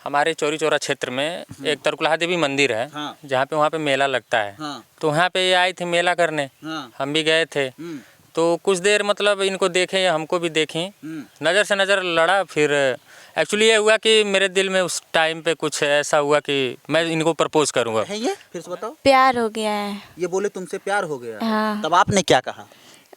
हमारे चौरी चौरा क्षेत्र में एक तरकुलहा देवी मंदिर है। हाँ। जहाँ पे वहाँ पे मेला लगता है। हाँ। तो वहाँ पे ये आए थे मेला करने। हाँ। हम भी गए थे। तो कुछ देर मतलब इनको देखे, हमको भी देखें, नज़र से नज़र लड़ा। फिर एक्चुअली ये हुआ कि मेरे दिल में उस टाइम पे कुछ ऐसा हुआ कि मैं इनको प्रपोज करूँगा। है ये फिर से बताओ। प्यार हो गया है। ये बोले तुमसे प्यार हो गया है। हाँ। तब आपने क्या कहा?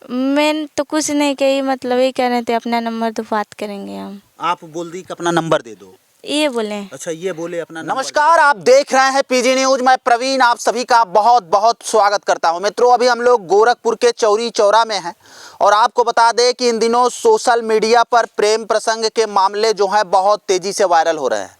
मैंने तो कुछ नहीं कही, मतलब ये कह रहे थे अपना नंबर तो बात करेंगे हम। आप बोल दी कि अपना नंबर दे दो। ये बोले। अच्छा, ये बोले अपना। नमस्कार, आप देख रहे हैं पीजी न्यूज। मैं प्रवीण आप सभी का बहुत बहुत स्वागत करता हूं। मित्रों, अभी हम लोग गोरखपुर के चौरी चौरा में हैं और आपको बता दें कि इन दिनों सोशल मीडिया पर प्रेम प्रसंग के मामले जो हैं बहुत तेजी से वायरल हो रहे हैं।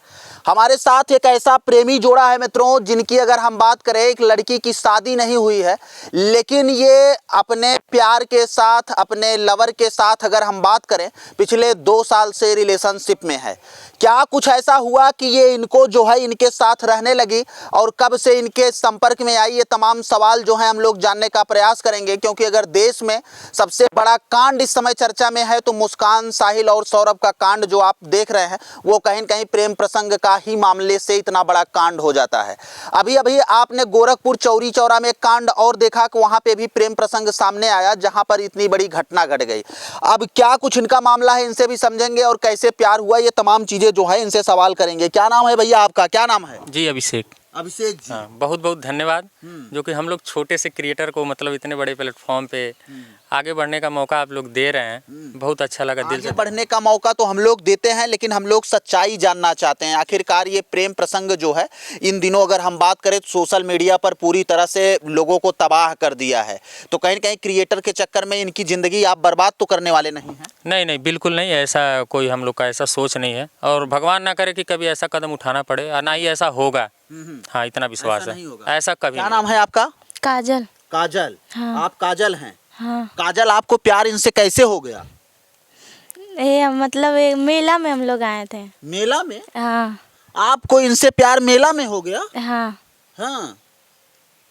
हमारे साथ एक ऐसा प्रेमी जोड़ा है मित्रों, जिनकी अगर हम बात करें, एक लड़की की शादी नहीं हुई है, लेकिन ये अपने प्यार के साथ, अपने लवर के साथ अगर हम बात करें, पिछले 2 साल से रिलेशनशिप में है। क्या कुछ ऐसा हुआ कि ये इनको जो है इनके साथ रहने लगी और कब से इनके संपर्क में आई, ये तमाम सवाल जो है हम लोग जानने का प्रयास करेंगे। क्योंकि अगर देश में सबसे बड़ा कांड इस समय चर्चा में है तो मुस्कान, साहिल और सौरभ का कांड जो आप देख रहे हैं, वो कहीं न कहीं प्रेम प्रसंग का ही मामले से इतना बड़ा कांड हो जाता है। अभी अभी आपने गोरखपुर चौरी चौरा में कांड और देखा कि वहां पे भी प्रेम प्रसंग सामने आया, जहां पर इतनी बड़ी घटना घट गई। अब क्या कुछ इनका मामला है, इनसे भी समझेंगे और कैसे प्यार हुआ, ये तमाम चीजें जो है इनसे सवाल करेंगे। क्या नाम है भैया आपका? क्या नाम है? जी, अभिषेक। अभिषेक जी। हाँ, बहुत बहुत धन्यवाद। जो कि हम लोग छोटे से क्रिएटर को मतलब इतने बड़े प्लेटफॉर्म पे आगे बढ़ने का मौका आप लोग दे रहे हैं, बहुत अच्छा लगा दिल से। आगे बढ़ने का मौका तो हम लोग देते हैं, लेकिन हम लोग सच्चाई जानना चाहते हैं। आखिरकार ये प्रेम प्रसंग जो है इन दिनों अगर हम बात करें तो सोशल मीडिया पर पूरी तरह से लोगों को तबाह कर दिया है। तो कहीं न कहीं क्रिएटर के चक्कर में इनकी ज़िंदगी आप बर्बाद तो करने वाले नहीं हैं? नहीं नहीं, बिल्कुल नहीं, ऐसा कोई हम लोग का ऐसा सोच नहीं है और भगवान ना करे कि कभी ऐसा कदम उठाना पड़े और ना ही ऐसा होगा। हाँ, इतना विश्वास ऐसा है, नहीं होगा। ऐसा कभी क्या नहीं। नाम है आपका? काजल। काजल। हाँ। आप काजल हैं? हाँ। काजल, आपको प्यार इनसे कैसे हो गया? ये मतलब एक मेला में हम लोग आए थे। मेला में? हाँ। आपको इनसे प्यार मेला में हो गया? हाँ। हाँ।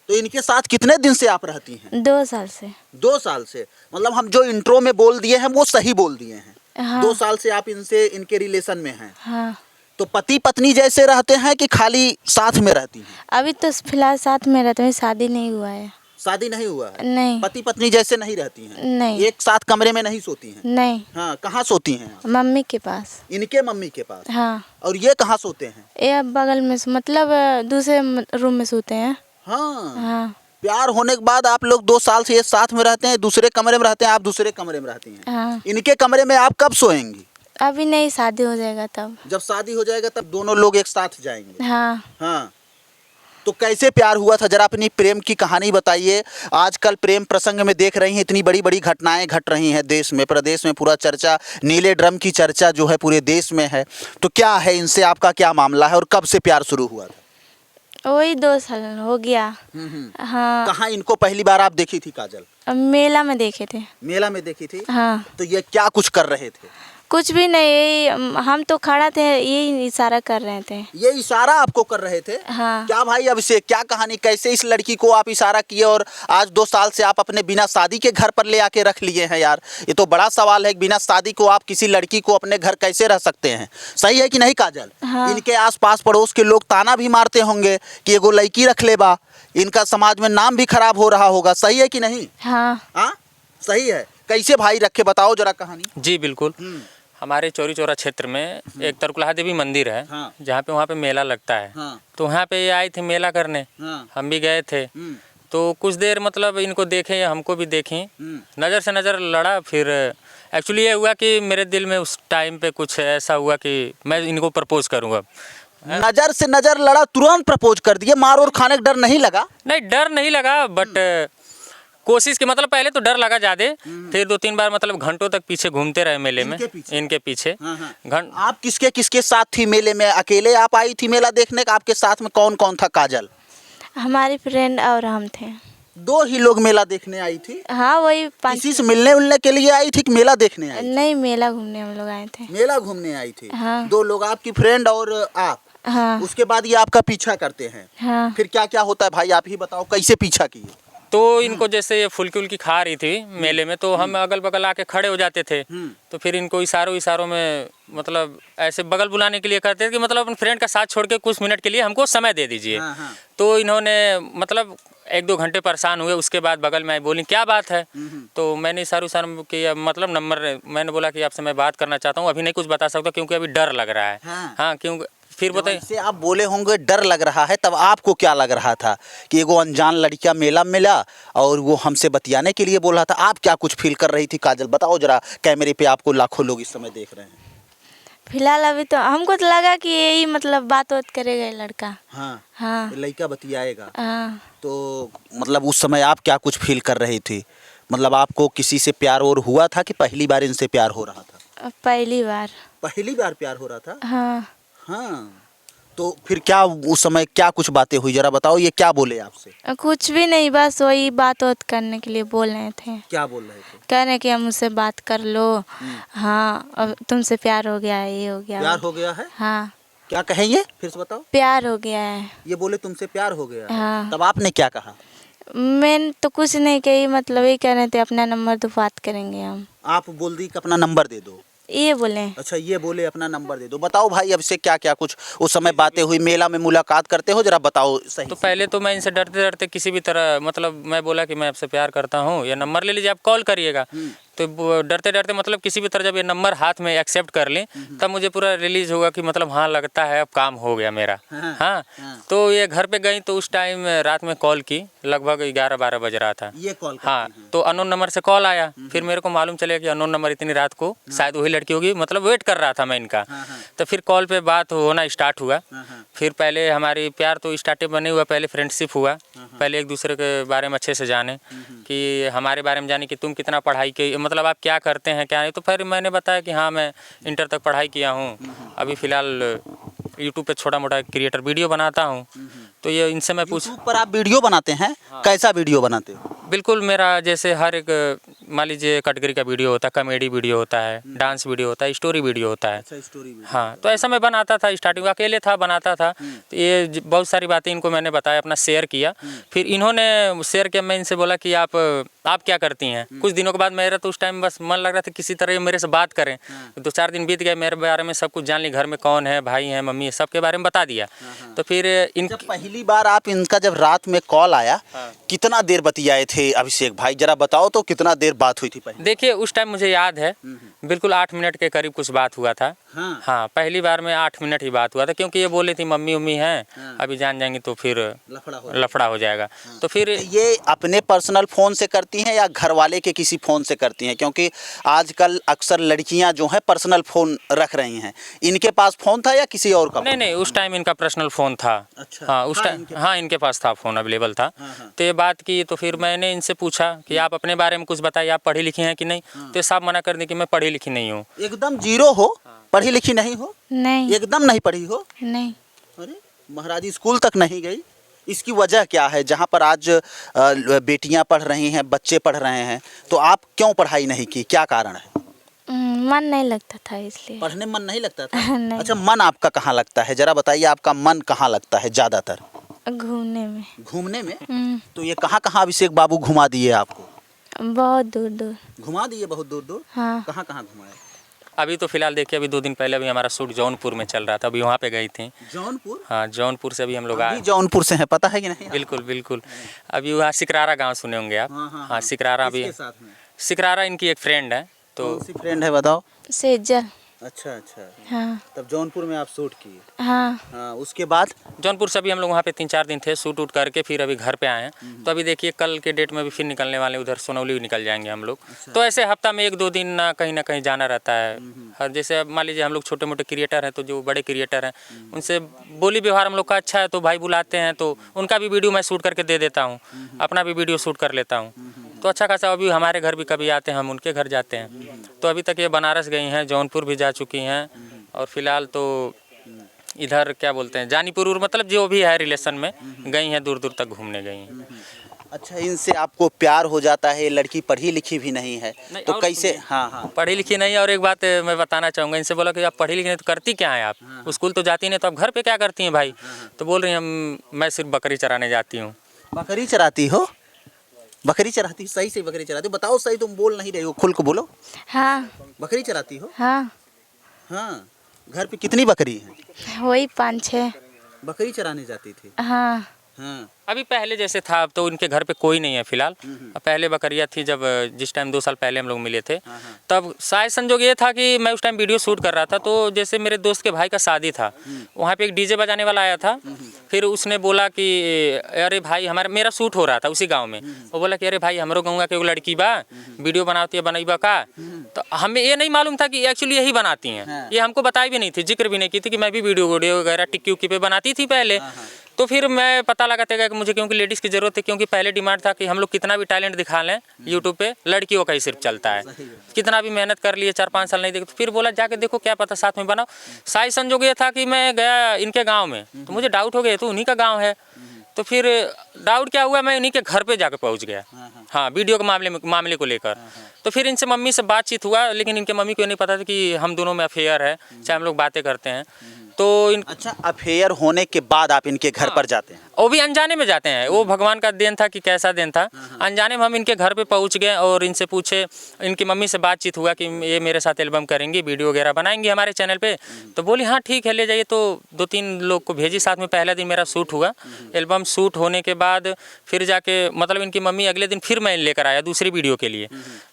तो इनके साथ कितने दिन से आप रहती हैं? 2 साल से। 2 साल से? मतलब हम जो इंट्रो में बोल दिए हैं वो सही बोल दिए हैं। हाँ। 2 साल से आप इनसे इनके रिलेशन में हैं। हाँ। तो पति पत्नी जैसे रहते हैं कि खाली साथ में रहती हैं? अभी तो फिलहाल साथ में रहते हैं, शादी नहीं हुआ है। शादी नहीं हुआ है? नहीं। पति पत्नी जैसे नहीं रहती हैं? नहीं। एक साथ कमरे में नहीं सोती हैं? नहीं। हाँ, कहाँ सोती हैं आप? मम्मी के पास। इनके मम्मी के पास? हाँ। और ये कहाँ सोते हैं? ये बगल में मतलब दूसरे रूम में सोते हैं। हाँ। हाँ। प्यार होने के बाद आप लोग 2 साल से ये साथ में रहते हैं, दूसरे कमरे में रहते हैं, आप दूसरे कमरे में रहती हैं। हाँ। इनके कमरे में आप कब सोएंगी? अभी नहीं, शादी हो जाएगा तब। जब शादी हो जाएगा तब दोनों लोग एक साथ जाएंगे। हाँ। हाँ। तो कैसे प्यार हुआ था, जरा अपनी प्रेम की कहानी बताइए। आजकल प्रेम प्रसंग में देख रही हैं इतनी बड़ी बड़ी घटनाएं घट रही हैं देश में, प्रदेश में पूरा चर्चा, नीले ड्रम की चर्चा जो है पूरे देश में है। तो क्या है, इनसे आपका क्या मामला है और कब से प्यार शुरू हुआ था? वही 2 साल हो गया। हाँ। कहाँ इनको पहली बार आप देखी थी काजल? मेला में देखे थे। मेला में देखी थी? हाँ। तो ये क्या कुछ कर रहे थे? कुछ भी नहीं, यही हम तो खड़ा थे, यही इशारा कर रहे थे। ये इशारा आपको कर रहे थे? हाँ। क्या भाई अभिषेक, क्या कहानी, कैसे इस लड़की को आप इशारा किए और आज 2 साल से आप अपने बिना शादी के घर पर ले आके रख लिए हैं? यार, ये तो बड़ा सवाल है कि बिना शादी को आप किसी लड़की को अपने घर कैसे रह सकते हैं? सही है कि नहीं काजल? हाँ। इनके आसपास पड़ोस के लोग ताना भी मारते होंगे कि एगो लड़की रख ले बा, इनका समाज में नाम भी खराब हो रहा होगा। सही है कि नहीं? हाँ। हाँ, सही है। कैसे भाई रखे, बताओ जरा कहानी। जी बिल्कुल। हमारे चौरी चौरा क्षेत्र में एक तरकुलहा देवी मंदिर है। हाँ। जहाँ पे वहाँ पे मेला लगता है। हाँ। तो वहाँ पे ये आए थे मेला करने। हाँ। हम भी गए थे। तो कुछ देर मतलब इनको देखे, हमको भी देखें, नज़र से नज़र लड़ा। फिर एक्चुअली ये हुआ कि मेरे दिल में उस टाइम पे कुछ ऐसा हुआ कि मैं इनको प्रपोज करूँगा। नजर से नजर लड़ा, तुरंत प्रपोज कर दिए? मार और खाने का डर नहीं लगा? नहीं, डर नहीं लगा, बट कोशिश की मतलब पहले तो डर लगा ज़्यादा। फिर 2-3 बार मतलब घंटों तक पीछे घूमते रहे मेले में, इनके पीछे। आप किसके किसके साथ थी मेले में? अकेले आप आई थी मेला देखने का? आपके साथ में कौन कौन था काजल? हमारी फ्रेंड और हम थे। 2 ही लोग मेला देखने आई थी? हाँ, वही 5। किसी से मिलने उलने के लिए आई थी कि मेला देखने आई थी? नहीं, मेला घूमने हम लोग आए थे। मेला घूमने आई थी? हाँ। 2 लोग, आपकी फ्रेंड और आप? हाँ। उसके बाद ये आपका पीछा करते हैं? हाँ। फिर क्या क्या होता है भाई, आप ही बताओ, कैसे पीछा किए? तो इनको जैसे ये फुल्की उल्की खा रही थी मेले में, तो हम अगल बगल आके खड़े हो जाते थे। तो फिर इनको इशारों में मतलब ऐसे बगल बुलाने के लिए करते थे कि मतलब अपने फ्रेंड का साथ छोड़ के कुछ मिनट के लिए हमको समय दे दीजिए। तो इन्होंने मतलब 1-2 घंटे परेशान हुए। उसके बाद बगल में आई, बोली क्या बात है। तो मैंने इशारों में कि मतलब नंबर, मैंने बोला कि आपसे मैं बात करना चाहता हूँ, अभी नहीं कुछ बता सकता क्योंकि अभी डर लग रहा है। हाँ क्यों, फिर बताइए। से आप बोले होंगे डर लग रहा है, तब आपको क्या लग रहा था कि एगो अनजान लड़कियां मेला में मिला और वो हमसे बतियाने के लिए बोल रहा था? आप क्या कुछ फील कर रही थी काजल, बताओ जरा। कैमरे पे आपको लाखों लोग इस समय देख रहे हैं। फिलहाल अभी तो हमको तो लगा कि यही मतलब बात वात करेगा ये लड़का। हाँ लड़का बतियाएगा। हाँ। तो मतलब उस समय आप क्या कुछ फील कर रही थी? मतलब आपको किसी से प्यार और हुआ था कि पहली बार इनसे प्यार हो रहा था? पहली बार। पहली बार प्यार हो रहा था। हाँ। हाँ, तो फिर क्या उस समय क्या कुछ बातें हुई, जरा बताओ। ये क्या बोले आपसे? कुछ भी नहीं, बस वही बात वात करने के लिए बोल रहे थे। क्या बोल रहे थे? कह रहे कि हम मुझसे बात कर लो। हाँ, अब तुमसे प्यार हो गया है, ये हो गया। प्यार हो गया है? हाँ। क्या कहेंगे, फिर से बताओ। प्यार हो गया है। ये बोले तुमसे प्यार हो गया है। हाँ। तब आपने क्या कहा? मैंने तो कुछ नहीं कही, मतलब ये कह रहे थे अपना नंबर दो, बात करेंगे हम। आप बोल दी कि अपना नंबर दे दो। ये बोले। अच्छा, ये बोले अपना नंबर दे दो। बताओ भाई, अब से क्या क्या कुछ उस समय बातें हुई, मेला में मुलाकात करते हो, जरा बताओ सही तो से। पहले तो मैं इनसे डरते डरते किसी भी तरह, मतलब मैं बोला कि मैं आपसे प्यार करता हूँ, ये नंबर ले लीजिए, आप कॉल करिएगा। तो डरते डरते मतलब किसी भी तरह जब ये नंबर हाथ में एक्सेप्ट कर लें, तब मुझे पूरा रिलीज होगा कि मतलब हाँ लगता है अब काम हो गया मेरा। हाँ। तो ये घर पे गई तो उस टाइम रात में कॉल की, लगभग 11-12 बज रहा था। ये कॉल हाँ, तो अननोन नंबर से कॉल आया। फिर मेरे को मालूम चलेगा कि अननोन नंबर इतनी रात को शायद वही लड़की होगी, मतलब वेट कर रहा था मैं इनका। तो फिर कॉल पे बात होना स्टार्ट हुआ। फिर पहले हमारी प्यार तो स्टार्टिंग बने हुआ, पहले फ्रेंडशिप हुआ। पहले एक दूसरे के बारे में अच्छे से जाने, कि हमारे बारे में जाने कि तुम कितना पढ़ाई की, मतलब आप क्या करते हैं क्या नहीं। तो फिर मैंने बताया कि हाँ मैं इंटर तक पढ़ाई किया हूँ, अभी फ़िलहाल यूट्यूब पे छोटा मोटा क्रिएटर वीडियो बनाता हूँ। तो ये इनसे मैं पूछ, यूट्यूब पर आप वीडियो बनाते हैं? कैसा वीडियो बनाते हो? बिल्कुल मेरा जैसे हर एक मान लीजिए कैटेगरी का वीडियो होता है, कॉमेडी वीडियो होता है, डांस वीडियो होता है, स्टोरी वीडियो होता है। अच्छा, स्टोरी वीडियो। हाँ, तो ऐसा मैं बनाता था, स्टार्टिंग अकेले था, बनाता था। तो ये बहुत सारी बातें इनको मैंने बताया, अपना शेयर किया। फिर इन्होंने शेयर किया, मैं इनसे बोला कि आप क्या करती हैं। कुछ दिनों के बाद मेरा तो उस टाइम बस मन लग रहा था किसी तरह ये मेरे से बात करें। 2-4 दिन बीत गए, मेरे बारे में सब कुछ जान ली, घर में कौन है, भाई हैं, मम्मी है, सबके बारे में बता दिया। तो फिर जब पहली बार आप इनका जब रात में कॉल आया, कितना देर बतियाए थे अभिषेक भाई, जरा बताओ तो कितना देर बात हुई थी पहले? देखिए उस टाइम मुझे याद है बिल्कुल 8 मिनट के करीब कुछ बात हुआ था। हाँ, पहली बार में 8 मिनट ही बात हुआ था, क्योंकि ये बोली थी मम्मी उम्मी हैं, अभी जान जाएंगी तो फिर लफड़ा हो जाएगा। तो फिर ये अपने पर्सनल फ़ोन से करती हैं या घर वाले के किसी फ़ोन से करती हैं? क्योंकि आजकल अक्सर लड़कियां जो हैं पर्सनल फ़ोन रख रही हैं। इनके पास फ़ोन था या किसी और का? नहीं, उस टाइम इनका पर्सनल फ़ोन था। अच्छा। हाँ, उस टाइम हाँ इनके पास था, फ़ोन अवेलेबल था। तो ये बात की, तो फिर मैंने इनसे पूछा कि आप अपने बारे में कुछ बताइए, आप पढ़ी लिखी हैं कि नहीं। तो ये साफ मना कर दी कि मैं पढ़ी लिखी नहीं हूँ। एकदम जीरो हो? पढ़ी लिखी नहीं हो? नहीं। एकदम नहीं पढ़ी हो? नहीं। अरे, महाराजी स्कूल तक नहीं गई? इसकी वजह क्या है? जहाँ पर आज बेटियां पढ़ रही हैं, बच्चे पढ़ रहे हैं, तो आप क्यों पढ़ाई नहीं की? क्या कारण है? मन नहीं लगता था इसलिए। पढ़ने में मन नहीं लगता था? नहीं। अच्छा, मन आपका कहाँ लगता है, जरा बताइए। आपका मन कहाँ लगता है ज़्यादातर? घूमने में। घूमने में? तो ये कहाँ कहाँ अभिषेक बाबू घुमा दिए आपको? बहुत दूर दूर। घुमा दिए बहुत दूर दूर? हाँ। कहाँ कहाँ घुमाए? अभी तो फिलहाल देखिए, अभी 2 दिन पहले अभी हमारा शूट जौनपुर में चल रहा था, अभी वहाँ पे गई थी। जौनपुर? हाँ, जौनपुर से अभी हम लोग अभी आए। जौनपुर से हैं, पता है कि नहीं? बिल्कुल बिल्कुल। अभी वहाँ सिकरारा गांव सुने होंगे आप। हाँ, सिकरारा भी। किसके साथ में? सिकरारा इनकी एक फ्रेंड है। तो कौन सी फ्रेंड है बताओ? सेजल। अच्छा अच्छा। हाँ। तब जौनपुर में आप शूट किए? हाँ। हाँ, उसके बाद? जौनपुर से अभी हम लोग वहाँ पे 3-4 दिन थे, शूट उट करके फिर अभी घर पे आए हैं। तो अभी देखिए कल के डेट में भी फिर निकलने वाले, उधर सोनौली निकल जाएंगे हम लोग। तो ऐसे हफ्ता में 1-2 दिन ना कहीं जाना रहता है। हर जैसे मान लीजिए हम लोग छोटे मोटे क्रिएटर हैं, तो जो बड़े क्रिएटर हैं उनसे बोली व्यवहार हम लोग का अच्छा है, तो भाई बुलाते हैं, तो उनका भी वीडियो मैं शूट करके दे देता हूँ, अपना भी वीडियो शूट कर लेता हूँ। तो अच्छा खासा अभी हमारे घर भी कभी आते हैं, हम उनके घर जाते हैं। तो अभी तक ये बनारस गई हैं, जौनपुर भी जा चुकी हैं, और फिलहाल तो इधर क्या बोलते हैं जानीपुर, मतलब जो भी है रिलेशन में गई हैं, दूर दूर तक घूमने गई हैं। अच्छा, इनसे आपको प्यार हो जाता है, लड़की पढ़ी लिखी भी नहीं है, नहीं, तो और कैसे? सुनिए, हाँ हाँ। पढ़ी लिखी नहीं। और एक बात मैं बताना चाहूँगा, इनसे बोला कि आप पढ़ी लिखी नहीं तो करती क्या है आप? स्कूल तो जाती नहीं, तो आप घर पे क्या करती हैं भाई? तो बोल रही हैं मैं सिर्फ बकरी चराने जाती हूँ। बकरी चराती हो? बकरी चराती, सही से बकरी चराती हो? बताओ सही, तुम बोल नहीं रही हो, खुल को बोलो। हाँ बकरी चराती हो? हाँ हाँ। घर पे कितनी बकरी है? वही 5-6। बकरी चराने जाती थी? हाँ हाँ। अभी पहले जैसे था, अब तो इनके घर पे कोई नहीं है फिलहाल। अब पहले बकरियाँ थी, जब जिस टाइम 2 साल पहले हम लोग मिले थे, तब शायद संजोग ये था कि मैं उस टाइम वीडियो शूट कर रहा था। तो जैसे मेरे दोस्त के भाई का शादी था, वहाँ पे एक डीजे बजाने वाला आया था। फिर उसने बोला कि अरे भाई, मेरा शूट हो रहा था उसी गाँव में। वो बोला कि अरे भाई, हमरो गाँव के एगो लड़की बा, वीडियो बनाती है, बनैबा का। तो हमें ये नहीं मालूम था कि एक्चुअली यही बनाती हैं। ये हमको बताई भी नहीं थी, जिक्र भी नहीं की थी कि मैं भी वीडियो वगैरह टिक्की उक्की पे बनाती थी पहले। तो फिर मैं पता लगाते गया कि मुझे, क्योंकि लेडीज़ की ज़रूरत है, क्योंकि पहले डिमांड था कि हम लोग कितना भी टैलेंट दिखा लें यूट्यूब पे, लड़कियों का ही सिर्फ चलता है। कितना भी मेहनत कर लिए, 4-5 साल नहीं देखे। तो फिर बोला जाके देखो, क्या पता साथ में बनाओ। शायद संजोग ये था कि मैं गया इनके गाँव में, तो मुझे डाउट हो गया तो उन्हीं का गाँव है। तो फिर डाउट क्या हुआ, मैं उन्हीं के घर पे जाकर पहुंच गया। हाँ, वीडियो के मामले को लेकर। तो फिर इनसे मम्मी से बातचीत हुआ, लेकिन इनके मम्मी को ये नहीं पता था कि हम दोनों में अफेयर है, चाहे हम लोग बातें करते हैं। तो अच्छा, अफेयर होने के बाद आप इनके घर पर जाते हैं? वो भी अनजाने में जाते हैं। वो भगवान का देन था कि कैसा देन था। अनजाने में हम इनके घर पे पहुंच गए और इनसे पूछे, इनकी मम्मी से बातचीत हुआ कि ये मेरे साथ एल्बम करेंगी, वीडियो वगैरह बनाएंगी हमारे चैनल पे। तो बोली हाँ ठीक है, ले जाइए। तो 2-3 लोग को भेजी साथ में। पहला दिन मेरा शूट हुआ। एल्बम शूट होने के बाद फिर जाके मतलब इनकी मम्मी अगले दिन फिर मैं लेकर आया दूसरी वीडियो के लिए।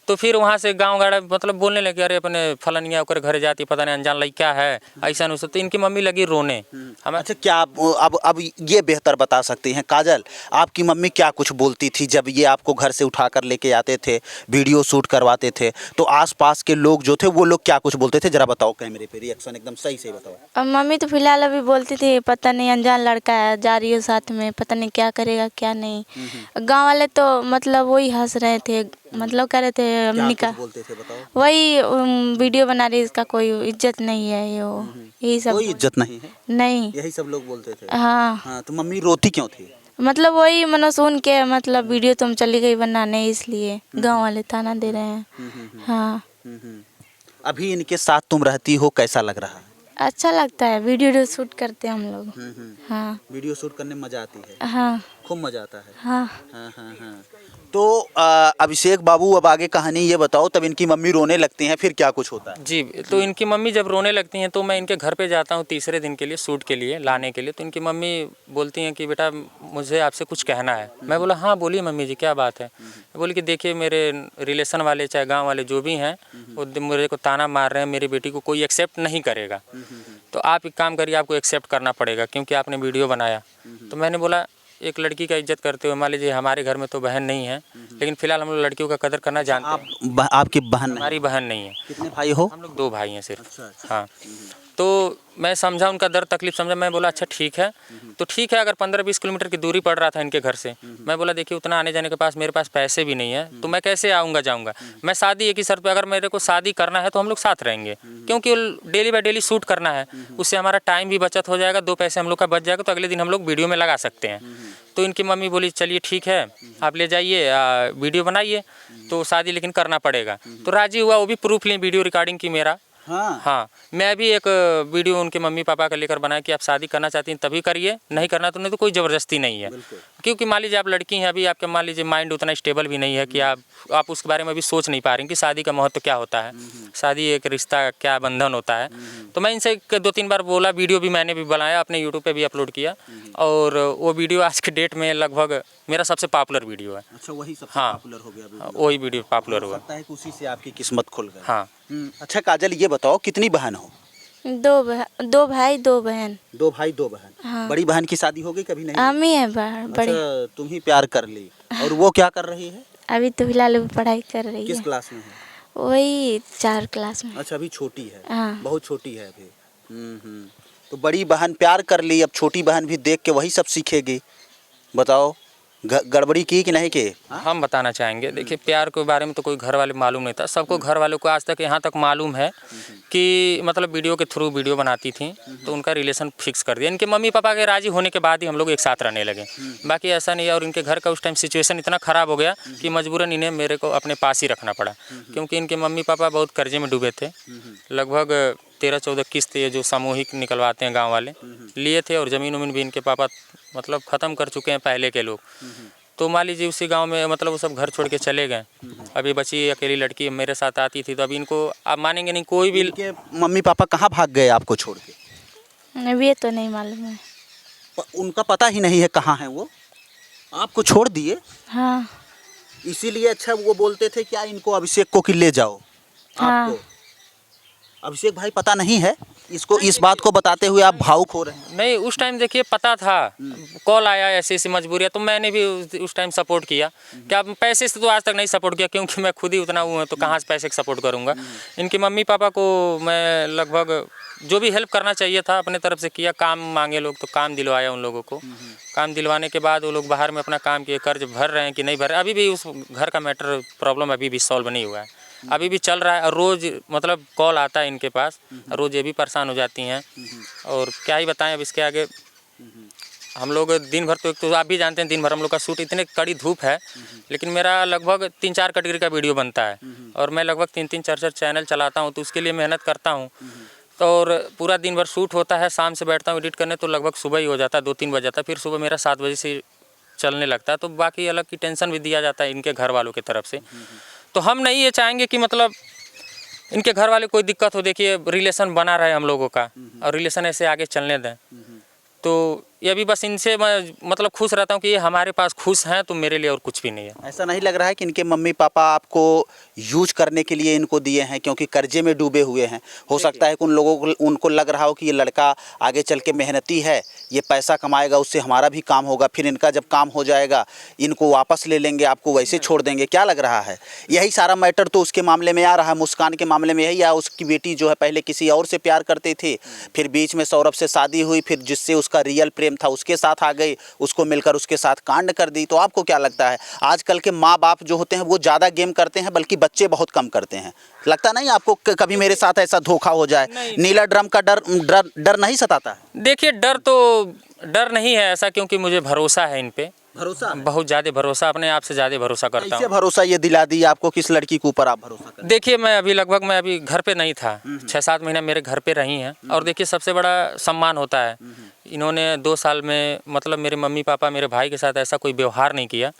तो फिर वहाँ से गाँव गाड़ा मतलब बोलने लगे, अरे अपने फलनिया होकर घर जाती, पता नहीं अनजान लड़का है, ऐसा नहीं। तो इनकी मम्मी लगी रोने। हमें अच्छा, क्या आप अब ये बेहतर बता सकती हैं काजल, आपकी मम्मी क्या कुछ बोलती थी जब ये आपको घर से उठाकर लेके आते थे, वीडियो शूट करवाते थे? तो आसपास के लोग जो थे वो लोग क्या कुछ बोलते थे? जरा बताओ, कैमरे पे रिएक्शन एकदम सही से बताओ। अब मम्मी तो फिलहाल अभी बोलती थी, पता नहीं अनजान लड़का है, जा रही हो साथ में, पता नहीं क्या करेगा क्या नहीं। गांव वाले तो मतलब वही हंस रहे थे, मतलब कह रहे थे क्या अम्मी कुछ का बोलते थे बताओ? वही वीडियो बना रही, इसका कोई इज्जत नहीं है, यही सब। कोई इज्जत नहीं है, नहीं। यही सब लोग बोलते थे? हाँ हाँ, तो मम्मी रोती क्यों थी? मतलब वही मनो सुन के, मतलब वीडियो तुम चली गई बनाने, इसलिए गांव वाले ताना दे रहे हैं। हाँ अभी इनके साथ तुम रहती हो, कैसा लग रहा है? अच्छा लगता है, वीडियो शूट करते हैं हम लोग। हाँ वीडियो शूट करने में मजा आती है? हाँ खूब मजा आता है। हाँ। हाँ हाँ हाँ। तो अभिषेक बाबू, अब आगे कहानी ये बताओ, तब इनकी मम्मी रोने लगती हैं, फिर क्या कुछ होता है? जी, तो इनकी मम्मी जब रोने लगती हैं तो मैं इनके घर पे जाता हूँ तीसरे दिन के लिए, शूट के लिए लाने के लिए। तो इनकी मम्मी बोलती हैं कि बेटा मुझे आपसे कुछ कहना है। मैं बोला हाँ बोलिए मम्मी जी, क्या बात है? बोली कि देखिए, मेरे रिलेशन वाले चाहे गाँव वाले जो भी हैं, वो मेरे को ताना मार रहे हैं, मेरी बेटी को कोई एक्सेप्ट नहीं करेगा। तो आप एक काम करिए, आपको एक्सेप्ट करना पड़ेगा क्योंकि आपने वीडियो बनाया। तो मैंने बोला एक लड़की का इज्जत करते हुए, मान लीजिए हमारे घर में तो बहन नहीं है, लेकिन फिलहाल हम लोग लड़कियों का कदर करना जानते हैं। आपकी बहन नहीं? हमारी बहन नहीं है। कितने भाई हो? हम लोग 2 भाई हैं सिर्फ। अच्छा। हाँ, तो मैं समझा उनका दर्द तकलीफ समझा। मैं बोला अच्छा ठीक है। तो ठीक है, अगर 15-20 किलोमीटर की दूरी पड़ रहा था इनके घर से, मैं बोला देखिए उतना आने जाने के पास मेरे पास पैसे भी नहीं है, तो मैं कैसे आऊँगा जाऊँगा। मैं शादी एक ही शर्त पे, अगर मेरे को शादी करना है तो हम लोग साथ रहेंगे, क्योंकि डेली बाय डेली शूट करना है, उससे हमारा टाइम भी बचत हो जाएगा, 2 पैसे हम लोग का बच जाएगा, तो अगले दिन हम लोग वीडियो में लगा सकते हैं। तो इनकी मम्मी बोली चलिए ठीक है, आप ले जाइए, वीडियो बनाइए, तो शादी लेकिन करना पड़ेगा। तो राजी हुआ, वो भी प्रूफ लें, वीडियो रिकॉर्डिंग की मेरा। हाँ, मैं भी एक वीडियो उनके मम्मी पापा का लेकर बनाया कि आप शादी करना चाहती हैं तभी करिए, नहीं करना तो नहीं, तो कोई ज़बरदस्ती नहीं है। क्योंकि मान लीजिए आप लड़की हैं, अभी आपके मान लीजिए माइंड उतना स्टेबल भी नहीं है कि आप उसके बारे में अभी सोच नहीं पा रही कि शादी का महत्व क्या होता है, शादी एक रिश्ता क्या बंधन होता है। तो मैं इनसे 2-3 बार बोला, वीडियो भी मैंने भी बनाया, अपने यूट्यूब पे भी अपलोड किया, और वो वीडियो आज के डेट में लगभग मेरा सबसे पॉपुलर वीडियो है। अच्छा, वही सबसे हाँ, पॉपुलर हो गया वीडियो? वही वीडियो पॉपुलर हुआ। लगता है कि उसी से आपकी किस्मत खुल गई। हाँ। अच्छा काजल, ये बताओ कितनी बहन हो? 2 भाई 2 बहन। 2 भाई 2 बहन। हाँ। बड़ी बहन की शादी हो गई कभी नहीं? हम ही है बड़ी। अच्छा, तुम ही प्यार कर ली। और वो क्या कर रही है? अभी तो फिलहाल अभी पढ़ाई कर रही किस है। क्लास में है? वही 4 क्लास में। अच्छा, अभी छोटी है। हाँ। बहुत छोटी है अभी। तो बड़ी बहन प्यार कर ली, अब छोटी बहन भी देख के वही सब सीखेगी। बताओ गड़बड़ी की कि नहीं की? हम बताना चाहेंगे, देखिए प्यार के बारे में तो कोई घर वाले मालूम नहीं था, सबको घर वालों को आज तक यहाँ तक मालूम है कि मतलब वीडियो के थ्रू वीडियो बनाती थी, तो उनका रिलेशन फिक्स कर दिया। इनके मम्मी पापा के राजी होने के बाद ही हम लोग एक साथ रहने लगे, बाकी ऐसा नहीं है। और इनके घर का उस टाइम सिचुएशन इतना ख़राब हो गया कि मजबूरन इन्हें मेरे को अपने पास ही रखना पड़ा, क्योंकि इनके मम्मी पापा बहुत कर्जे में डूबे थे। लगभग 13-14 किस्त ये जो सामूहिक निकलवाते हैं गाँव वाले लिए थे, और ज़मीन उमीन भी इनके पापा मतलब ख़त्म कर चुके हैं पहले के लोग। तो मान लीजिए उसी गांव में मतलब वो सब घर छोड़ के चले गए। अभी बची अकेली लड़की मेरे साथ आती थी, तो अभी इनको आप मानेंगे नहीं, कोई भी इनके मम्मी पापा कहाँ भाग गए आपको छोड़ के? अब ये तो नहीं मालूम है। उनका पता ही नहीं है कहाँ है वो, आपको छोड़ दिए। हाँ इसीलिए अच्छा वो बोलते थे क्या इनको अभिषेक को कि ले जाओ हाँ। आपको? अभिषेक भाई पता नहीं है इसको, इस बात को बताते हुए आप भावुक हो रहे हैं। नहीं, उस टाइम देखिए पता था, कॉल आया ऐसी ऐसी मजबूरी है, तो मैंने भी उस टाइम सपोर्ट किया। क्या पैसे से तो आज तक नहीं सपोर्ट किया, क्योंकि मैं खुद ही उतना हूँ, तो कहाँ से पैसे का सपोर्ट करूँगा। इनके मम्मी पापा को मैं लगभग जो भी हेल्प करना चाहिए था अपने तरफ से किया। काम मांगे लोग तो काम दिलवाया उन लोगों को। काम दिलवाने के बाद वो लोग बाहर में अपना काम किए, कर्ज भर रहे हैं कि नहीं भर रहे, अभी भी उस घर का मैटर प्रॉब्लम अभी भी सॉल्व नहीं हुआ है, अभी भी चल रहा है। और रोज़ मतलब कॉल आता है इनके पास, रोज़ ये भी परेशान हो जाती हैं। और क्या ही बताएं अब इसके आगे। हम लोग दिन भर, तो एक तो आप भी जानते हैं दिन भर हम लोग का शूट, इतने कड़ी धूप है, लेकिन मेरा लगभग 3-4 कैटेगरी का वीडियो बनता है और मैं लगभग 3-3 4-4 चैनल चलाता हूँ, तो उसके लिए मेहनत करता हूँ। तो और पूरा दिन भर शूट होता है, शाम से बैठता हूँ एडिट करने, तो लगभग सुबह ही हो जाता है, 2-3 बज जाता है। फिर सुबह मेरा 7 बजे से चलने लगता है, तो बाकी अलग की टेंशन भी दिया जाता है इनके घर वालों की तरफ से। तो हम नहीं ये चाहेंगे कि मतलब इनके घर वाले कोई दिक्कत हो। देखिए रिलेशन बना रहे हम लोगों का, और रिलेशन ऐसे आगे चलने दें। तो ये भी बस इनसे मैं मतलब खुश रहता हूँ कि ये हमारे पास खुश हैं, तो मेरे लिए और कुछ भी नहीं है। ऐसा नहीं लग रहा है कि इनके मम्मी पापा आपको यूज करने के लिए इनको दिए हैं, क्योंकि कर्जे में डूबे हुए हैं? हो सकता है कि उन लोगों को उनको लग रहा हो कि ये लड़का आगे चल के मेहनती है, ये पैसा कमाएगा, उससे हमारा भी काम होगा, फिर इनका जब काम हो जाएगा इनको वापस ले लेंगे, आपको वैसे छोड़ देंगे। क्या लग रहा है? यही सारा मैटर तो उसके मामले में आ रहा है, मुस्कान के मामले में यही आ। उसकी बेटी जो है पहले किसी और से प्यार करते थे, फिर बीच में सौरभ से शादी हुई, फिर जिससे उसका रियल प्रेम था उसके साथ आ गई, उसको मिलकर उसके साथ कांड कर दी। तो आपको क्या लगता है आजकल के माँ बाप जो होते हैं वो ज़्यादा गेम करते हैं, बल्कि बच्चे बहुत कम करते हैं? लगता नहीं आपको कभी मेरे साथ ऐसा धोखा हो जाए? नीला ड्रम का डर नहीं सताता है? देखिए डर तो डर नहीं है ऐसा, क्योंकि मुझे भरोसा है इन पे, भरोसा है? बहुत ज़्यादा भरोसा, अपने आप से ज़्यादा भरोसा करता कैसे हूँ। भरोसा ये दिला दी आपको? किस लड़की के ऊपर आप भरोसा करते? देखिए मैं अभी घर पे नहीं था, 6-7 महीना मेरे घर पे रही हैं। और देखिए सबसे बड़ा सम्मान होता है, इन्होंने 2 साल में मतलब मेरे मम्मी पापा मेरे भाई के साथ ऐसा कोई व्यवहार नहीं किया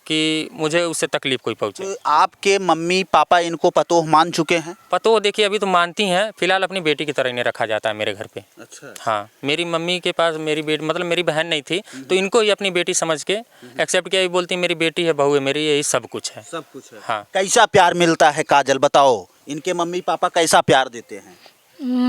कि मुझे उससे तकलीफ कोई पहुँचे। तो आपके मम्मी पापा इनको पतोह मान चुके हैं? पतो देखिए अभी तो मानती हैं, फिलहाल अपनी बेटी की तरह इन्हें रखा जाता है मेरे घर पे। अच्छा। हाँ, मेरी मम्मी के पास मेरी बेटी मतलब मेरी बहन नहीं थी, तो इनको ही अपनी बेटी समझ के एक्सेप्ट किया। बोलती मेरी बेटी है, बहू है मेरी, यही सब कुछ है। सब कुछ है। हाँ। कैसा प्यार मिलता है काजल, बताओ? इनके मम्मी पापा कैसा प्यार देते हैं?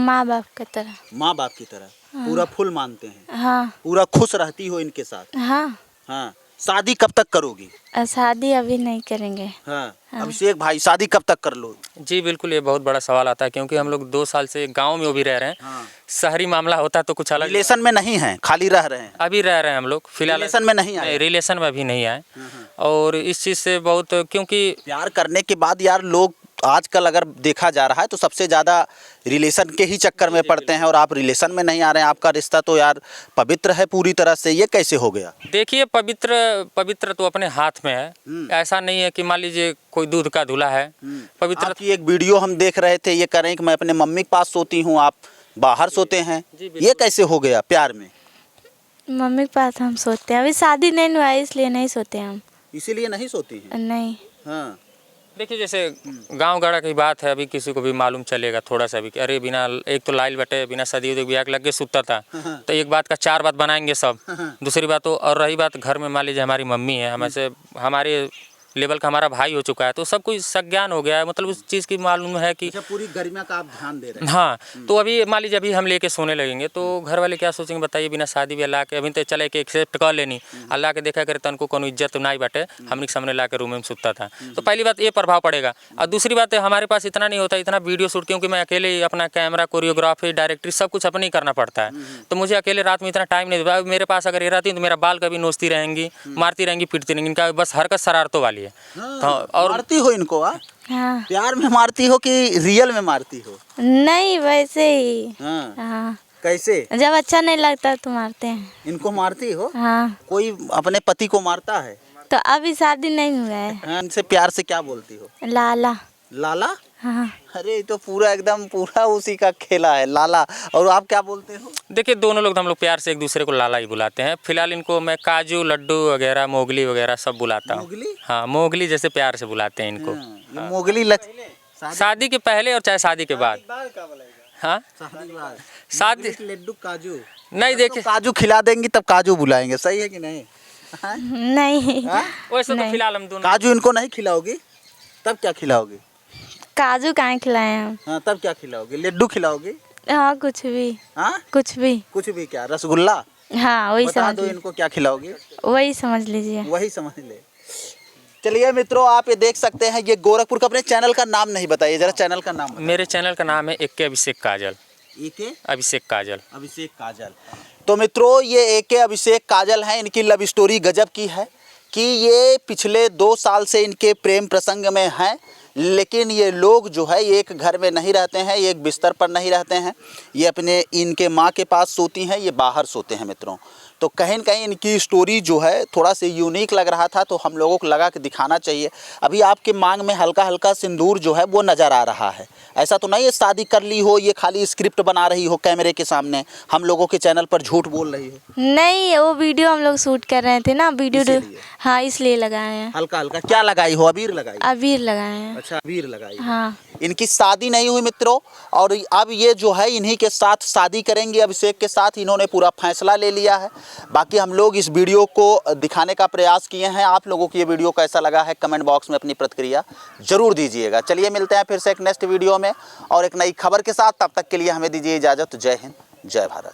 माँ बाप की तरह। माँ बाप की तरह पूरा फुल मानते हैं? हाँ पूरा खुश रहती हो इनके साथ? हाँ। हाँ। शादी कब तक करोगी? शादी अभी नहीं करेंगे। हाँ। अभिषेक भाई शादी कब तक कर लो? जी बिल्कुल, ये बहुत बड़ा सवाल आता है, क्योंकि हम लोग 2 साल से गांव में वो भी रह रहे हैं। हाँ। शहरी मामला होता तो कुछ अलग। रिलेशन में नहीं है, खाली रह रहे हैं? अभी रह रहे हैं हम लोग फिलहाल। रिलेशन में नहीं आए? रिलेशन में अभी नहीं आए। और इस चीज़ से बहुत, क्योंकि प्यार करने के बाद यार लोग आजकल अगर देखा जा रहा है तो सबसे ज़्यादा रिलेशन के ही चक्कर में पड़ते हैं, और आप रिलेशन में नहीं आ रहे हैं। आपका रिश्ता तो यार पवित्र है पूरी तरह से, ये कैसे हो गया? देखिए पवित्र तो अपने हाथ में है। ऐसा नहीं है कि मान लीजिए कोई दूध का धुला है। पवित्र आपकी एक वीडियो हम देख रहे थे, ये कह रहे हैं कि मैं अपने मम्मी के पास सोती हूँ, आप बाहर सोते हैं, ये कैसे हो गया प्यार में? मम्मी के पास हम सोते हैं, अभी शादी नहीं हुआ है इसलिए नहीं सोते हम। इसीलिए नहीं सोती हैं? नहीं। हाँ। देखिए जैसे गांव गड़ा की बात है, अभी किसी को भी मालूम चलेगा थोड़ा सा भी कि अरे बिना एक तो लाइल बटे बिना शादी उदी ब्याह लग के सूता था, तो एक बात का 4 बात बनाएंगे सब। दूसरी बात तो, और रही बात घर में मान लीजिए हमारी मम्मी है, हमसे हमारे लेवल का हमारा भाई हो चुका है, तो सब कुछ संज्ञान हो गया है, मतलब उस चीज़ की मालूम है कि पूरी गरिमा का आप ध्यान दे रहे हैं? हाँ। तो अभी मान लीजिए अभी हम लेके सोने लगेंगे तो घर वाले क्या सोचेंगे बताइए? बिना शादी भी ला के अभी तो चले के एक्सेप्ट कर लेनी, अल्लाह के देखा करे तन को कोनो इज्जत नहीं बाटे, हमने के सामने ला के रूम में सुतता था। तो पहली बात ये प्रभाव पड़ेगा। और दूसरी बात है हमारे पास इतना नहीं होता, इतना वीडियो शूट, क्योंकि मैं अकेले अपना कैमरा, कोरियोग्राफी, डायरेक्टरी सब कुछ अपने ही करना पड़ता है, तो मुझे अकेले रात में इतना टाइम नहीं देता। मेरे पास अगर ये रहती तो मेरा बाल कभी नोचती रहेंगी, मारती रहेंगी, पीटती रहेंगी, इनका बस हरकत शरारतों वाली है। तो और मारती हो इनको? हाँ। प्यार में मारती हो कि रियल में मारती हो? नहीं वैसे ही। हाँ। हाँ। कैसे? जब अच्छा नहीं लगता तो मारते हैं। इनको मारती हो? हाँ। कोई अपने पति को मारता है? तो अभी शादी नहीं हुआ है। हाँ, इनसे प्यार से क्या बोलती हो? लाला। लाला? हाँ। अरे ये तो पूरा एकदम पूरा उसी का खेला है, लाला। और आप क्या बोलते हो? देखिए दोनों लोग हम लोग प्यार से एक दूसरे को लाला ही बुलाते हैं। फिलहाल इनको मैं काजू, लड्डू वगैरह, मोगली वगैरह सब बुलाता हूँ। मोगली? हाँ, मोगली जैसे प्यार से बुलाते हैं इनको। ये मोगली शादी के पहले और चाहे शादी के बाद। हाँ, शादी लड्डू काजू नहीं, देखिए काजू खिला देंगी तब काजू बुलाएंगे, सही है कि नहीं? हाँ? नहीं हाँ? वैसे तो नहीं। फिलहाल हम दोनों काजू इनको नहीं खिलाओगी तब क्या खिलाओगी? काजू कहाँ खिलाए हम? हाँ, तब क्या खिलाओगी? लड्डू खिलाओगी? हाँ कुछ भी, हाँ, कुछ भी। कुछ भी क्या? रसगुल्ला? हाँ वही बता समझ दो लीजिए, इनको क्या खिलाओगी, वही समझ लीजिए। वही समझ ले। चलिए मित्रों, आप ये देख सकते हैं, ये गोरखपुर का। अपने चैनल का नाम नहीं बताइए जरा, चैनल का नाम बताइए। मेरे चैनल का नाम है AK अभिषेक काजल। AK अभिषेक काजल। अभिषेक काजल। तो मित्रों, ये AK अभिषेक काजल हैं। इनकी लव स्टोरी गजब की है कि ये पिछले 2 साल से इनके प्रेम प्रसंग में हैं, लेकिन ये लोग जो है एक घर में नहीं रहते हैं, एक बिस्तर पर नहीं रहते हैं। ये अपने इनके माँ के पास सोती हैं, ये बाहर सोते हैं मित्रों। तो कहीं न कहीं इनकी स्टोरी जो है थोड़ा सा यूनिक लग रहा था, तो हम लोगों को लगा कि दिखाना चाहिए। अभी आपके मांग में हल्का हल्का सिंदूर जो है वो नज़र आ रहा है। ऐसा तो नहीं है शादी कर ली हो, ये खाली स्क्रिप्ट बना रही हो कैमरे के सामने, हम लोगों के चैनल पर झूठ बोल रही हो। नहीं, वो वीडियो हम लोग शूट कर रहे थे ना, वीडियो। इसीलिए? हाँ इसलिए लगाए हैं। हल्का हल्का क्या लगाई हो? अबीर लगाई? अबीर लगाए हैं। अच्छा, अबीर लगाई। हाँ। इनकी शादी नहीं हुई मित्रों, और अब ये जो है इन्हीं के साथ शादी करेंगे, अभिषेक के साथ। इन्होंने पूरा फैसला ले लिया है। बाकी हम लोग इस वीडियो को दिखाने का प्रयास किए हैं। आप लोगों को ये वीडियो कैसा लगा है कमेंट बॉक्स में अपनी प्रतिक्रिया जरूर दीजिएगा। चलिए मिलते हैं फिर से एक नेक्स्ट वीडियो में और एक नई खबर के साथ। तब तक के लिए हमें दीजिए इजाज़त। जय हिंद, जय भारत।